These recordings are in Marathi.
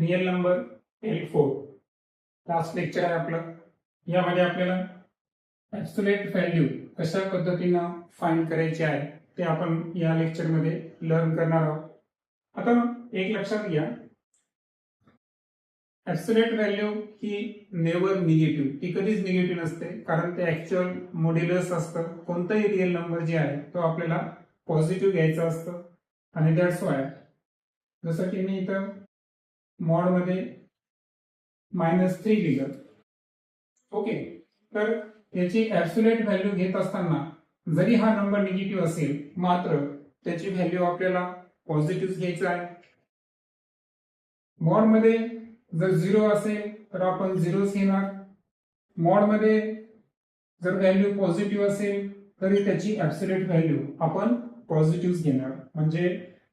Real number L4 last lecture आहे आपलं. यामध्ये आपल्याला ॲब्सोल्यूट व्हॅल्यू कशा पद्धतीनं फाइंड करायची आहे ते आपण या लेक्चरमध्ये लर्न करणार आहोत. आता एक लक्षात घ्या, ॲब्सोल्यूट व्हॅल्यू ही नेव्हर निगेटिव्ह, ती कधीच निगेटिव्ह नसते, कारण ते ॲक्च्युअल मॉड्युलस असतं. कोणताही रियल नंबर जे आहे तो आपल्याला पॉझिटिव्ह घ्यायचा असतं आणि दॅट्स वाय जसं की मी इथं मॉडमध्ये -3 लिहिलं. ओके, तर याची ॲब्सोल्यूट व्हॅल्यू घेत असताना जरी हा नंबर निगेटिव्ह असेल मात्र त्याची व्हॅल्यू आपल्याला पॉझिटिव्ह घ्यायचं आहे. मॉडमध्ये जर 0 असेल तर आपण 0च घेणार. मॉडमध्ये जर व्हॅल्यू पॉझिटिव्ह असेल तरी त्याची ॲब्सोल्यूट व्हॅल्यू आपण पॉझिटिव्ह घेणार. म्हणजे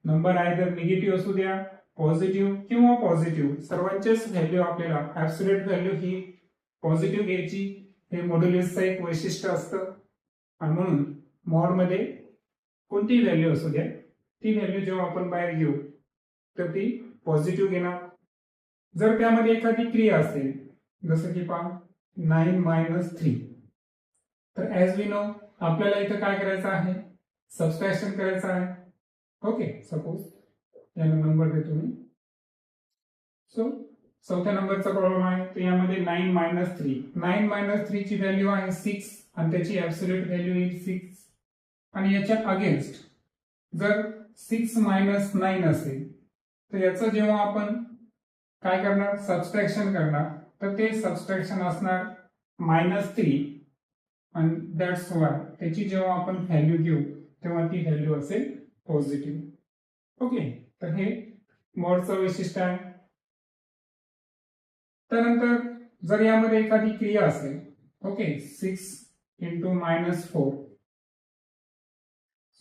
नंबर आयदर निगेटिव्ह असू द्या, पॉझिटिव्ह किंवा पॉझिटिव्ह, सर्वांचेच व्हॅल्यू आपल्याला ॲब्सोल्यूट व्हॅल्यू ही पॉझिटिव्ह घ्यायची. हे मॉड्युलसचं एक वैशिष्ट्य असतं आणि म्हणून मॉडमध्ये कोणती व्हॅल्यू असू द्या ती व्हॅल्यू जेव्हा आपण बाहेर घेऊ तर ती पॉझिटिव्ह घेणार. जर त्यामध्ये एखादी क्रिया असेल जसं की पहा 9 - 3, तर ॲज वी नो आपल्याला इथं काय करायचं आहे, सबट्रॅक्शन करायचं आहे. ओके, सपोज याला नंबर देतो मी. सो चौथ्या नंबरचा प्रॉब्लेम आहे, तर यामध्ये 9 - 3. 9 - 3 ची व्हॅल्यू आहे 6 आणि त्याची ॲब्सोल्यूट व्हॅल्यू येईल 6. आणि याच्या अगेन्स्ट जर 6 - 9 असेल तर याचं जेव्हा आपण काय करणार, सबट्रॅक्शन करणार, तर ते सबट्रॅक्शन असणार -3 आणि दॅट्स वाय त्याची जेव्हा आपण व्हॅल्यू घेऊ तेव्हा ती व्हॅल्यू असेल पॉझिटिव्ह. ओके, तर हे मॉडचं वैशिष्ट्य आहे. त्यानंतर जर यामध्ये एखादी क्रिया असेल, ओके, 6 × -4,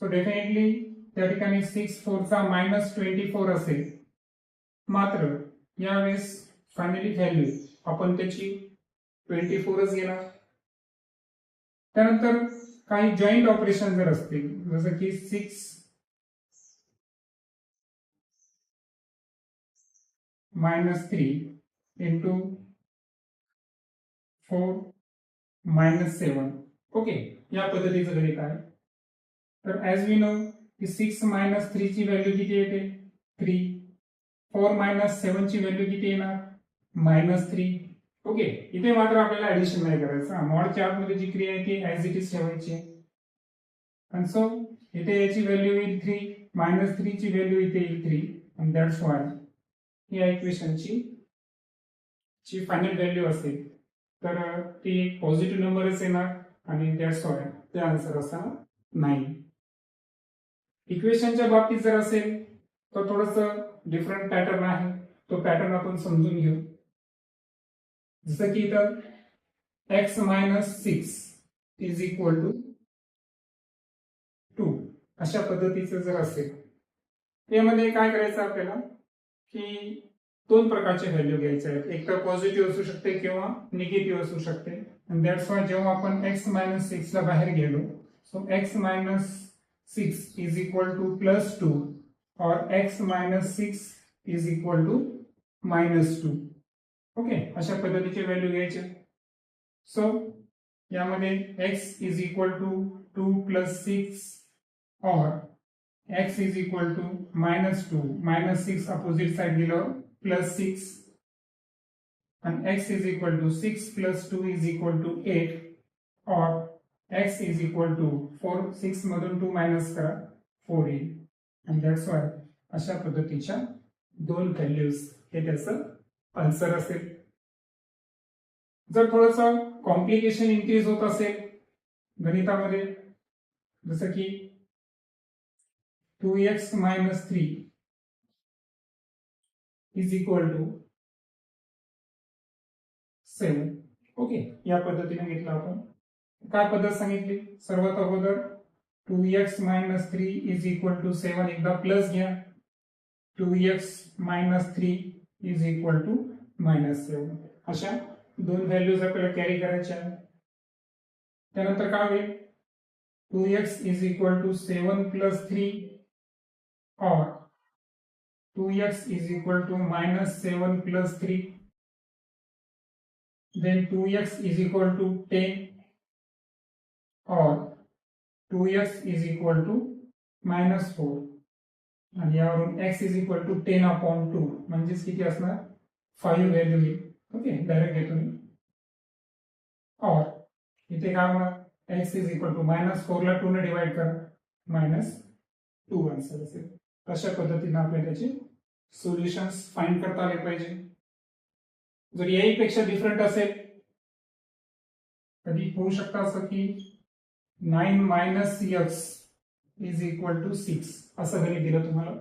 सो डेफिनेटली त्या ठिकाणी 6 4 चा -24 असेल, मात्र यावेळेस फायनली व्हॅल्यू आपण त्याची 24च घेणार. त्यानंतर काही जॉईंट ऑपरेशन जर असतील जसं की 6 - 3 × 4 - 7, ओके, या पद्धतीचं गणित आहे. तर ॲज वी नो की 6 - 3 ची व्हॅल्यू किती येते, 3. 4 - 7 ची व्हॅल्यू किती येणार, -3. ओके, इथे मात्र आपल्याला ऍडिशन नाही करायचं. मॉडच्या आतमध्ये जी क्रिया आहे ती ॲज इट इज ठेवायची. आणि सो इथे याची व्हॅल्यू येईल 3, -3 ची व्हॅल्यू इथे येईल 3 आणि दॅट्स वाय या इक्वेशनची जी फायनल व्हॅल्यू असेल तर ती एक पॉझिटिव्ह नंबरच येणार आणि दॅट्स वाय ते आन्सर असणार 9. इक्वेशनच्या बाबतीत जर असेल तर थोडंसं डिफरंट पॅटर्न आहे, तो पॅटर्न आपण समजून घेऊ. जसं की इथं x - 6 = 2 अशा पद्धतीचं जर असेल, यामध्ये काय करायचं आपल्याला की दोन प्रकारचे व्हॅल्यू घ्यायचे आहेत. एक तर पॉझिटिव्ह असू शकते किंवा निगेटिव्ह असू शकते. आणि दॅट्स वाय जेव्हा आपण x - 6 ला बाहेर गेलो, सो x - 6 = +2 और x - 6 = -2. ओके, अशा पद्धतीचे व्हॅल्यू घ्यायचे. सो यामध्ये x = 2 + 6 और x = -2, -6 अपोजिट साइड गेल्यावर +6 आणि x = 6 + 2 = 8 और x = 4, 6 मधून 2 मायनस करा 4 येईल. आणि दॅट्स वाय अशा पद्धतीच्या दोन व्हॅल्यूज हे त्याचं आन्सर असेल. जर थोडंसं कॉम्प्लिकेशन इन्क्रीज होत असेल गणितामध्ये, जसं की 2x - 3 = 7. ओके, या पद्धतीने घेतलं आपण. काय पद्धत सांगितली, सर्वात अगोदर 2x - 3 = 7 एकदा प्लस घ्या, 2x - 3 = -7. अशा दोन व्हॅल्यूज आपल्याला कॅरी करायच्या आहेत. त्यानंतर काय होईल, 2x = 7 + 3 और 2x is equal to minus 7 plus 3, then 2x is equal to 10 or 2x is equal to minus 4 आणि यावरून x is equal to 10 upon 2 म्हणजेच किती असणार 5 व्हॅल्यू येईल. ओके डायरेक्ट घेतो मी और इथे काय होणार x is equal to minus 4 ला 2 ने डिवाइड करा minus 2 आन्सर असेल. अशा पद्धतीने आपल्याला त्याचे सोल्युशन्स फाइंड करता आले पाहिजे. जर याही पेक्षा डिफरंट असेल कधी होऊ शकतं असं की 9 minus x is equal to 6 असं गणित दिलं तुम्हाला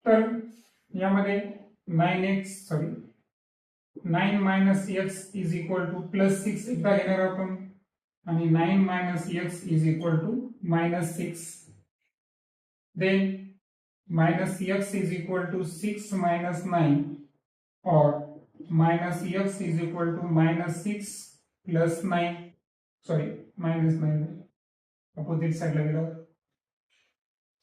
तर यामध्ये 9 minus x is equal to plus 6 एकदा घेणार आपण आणि 9 minus x is equal to minus 6 then minus x is equal to 6 minus 9 or minus x is equal to minus 6 plus 9 sorry minus 9 opposite side ला गेलो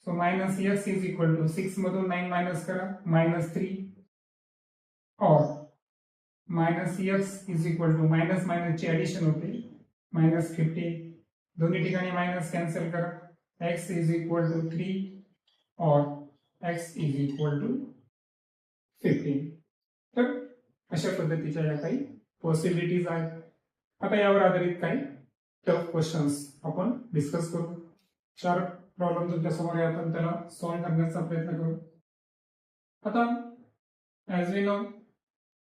so minus x is equal to 6 मधून 9 minus करा minus 3 or minus x is equal to minus minus ची addition होते minus 15 दोन्ही ठिकाणी minus cancel करा x is equal to 3 or x is equal to 15 तर अशा पद्धतीच्या या काही पॉसिबिलिटीज आहेत. आता यावर आधारित काही टफ क्वेश्चन्स आपण डिस्कस करू. 4 प्रॉब्लेम तुमच्या समोर आहे आपण त्याला सॉल्व्ह करण्याचा प्रयत्न करू. आता ॲज वी नो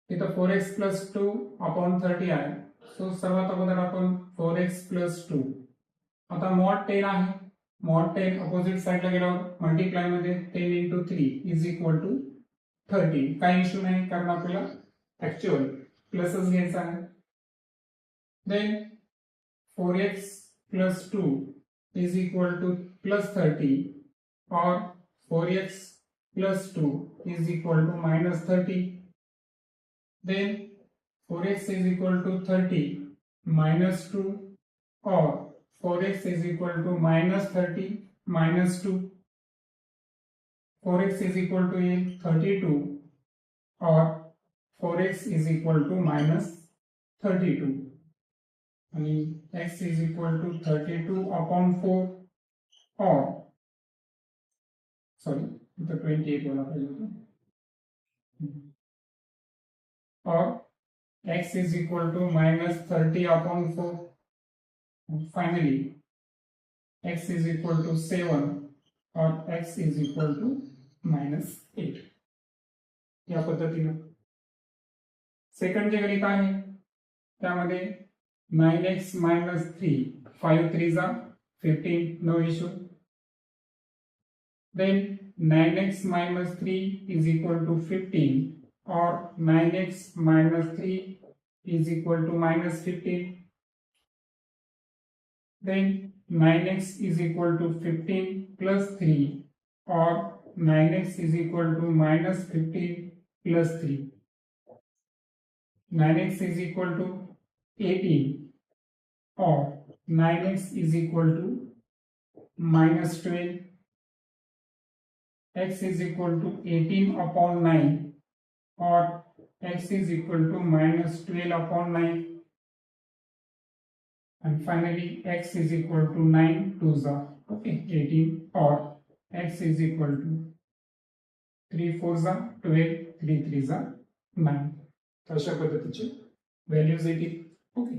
इथं 4x plus 2 upon 30 आहे सो सर्वात अगोदर आपण 4x plus 2 आता mod 10 आहे mod 10 अपोजिट साइडला गेल्यावर मल्टिप्लाय मध्ये 10 into 3 is equal to 30 काही इश्यू नाही कारण आपल्याला ऍक्च्युअल प्लसच घ्यायचा आहे. Then 4x plus 2 is equal to plus 30 or 4x plus 2 is equal to minus 30. Then 4x is equal to 30 minus 2 or 4x is equal to minus 30 minus 2. 4x is equal to 32 or 4x is equal to minus 32 and x is equal to 32 upon 4 or sorry the 28 वाला पाहिजे or x is equal to minus 30 upon 4 and finally x is equal to 7 or x is equal to minus 8 या पद्धतीने सेकंड जे गणित आहे त्यामध्ये 9x minus 3 5 3s are 15 no issue. Then 9x minus 3 is equal to 15 or 9x minus 3 is equal to minus 15. Then 9x is equal to 15 plus 3 or 9x is equal to minus 15 plus 3. 9x is equal to 18 or 9x is equal to minus 12. X is equal to 18 upon 9 or x is equal to minus 12 upon 9 and finally x is equal to 9 2s are okay 18 or x is equal to 3 4s are 12 3 3s are 9. अशा पद्धतीचे व्हॅल्यूज येतील. ओके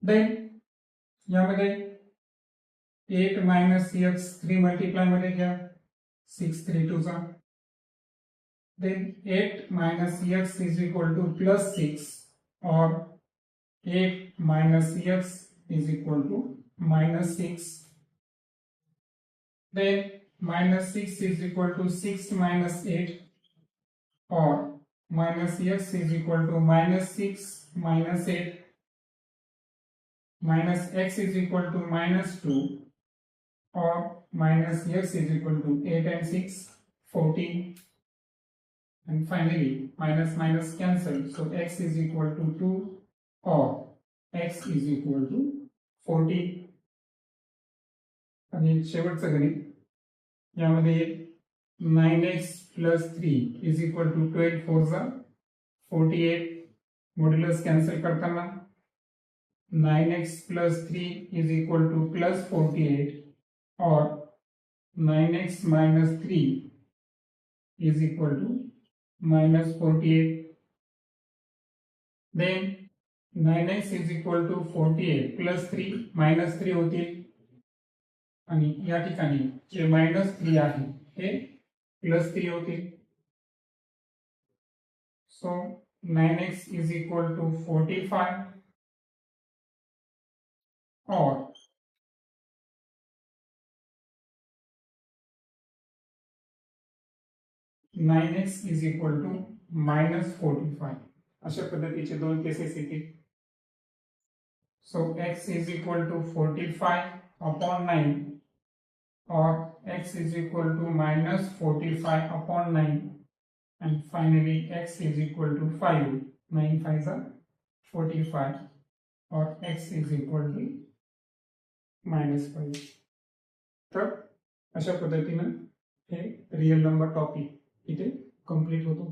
देन यामध्ये 8 minus x 3 मल्टिप्लाय मध्ये घ्या 6 3 2s are then 8 minus x is equal to plus 6 or 8 minus x is equal to minus 6. Then minus 6 is equal to 6 minus 8 or minus x is equal to minus 6 minus 8. Minus x is equal to minus 2 or minus x is equal to 8 and 6 14. And finally minus minus cancel so x is equal to 2 or x is equal to 14. आणि शेवटचं गणित यामध्ये 9x plus 3 is equal to 12 4 जा 48 मॉड्युलस कॅन्सल करताना 9x plus 3 is equal to plus 48 और 9x minus 3 is equal to minus 48. Then 9x is equal to 48 plus 3 minus 3 होते आणि या ठिकाणी जे मायनस 3 आहे ते प्लस 3 होते. So 9x is equal to 45 और 9x is equal to minus 45. अशा पद्धतीचे दोन केसेस येतील. So x is equal to 45 upon 9 or x is equal to minus 45 upon 9 and finally x is equal to 5. 9 5 are 45 or x is equal to minus 5. तर अशा पद्धतीने हे रियल नंबर टॉपिक इथे कंप्लीट होतो.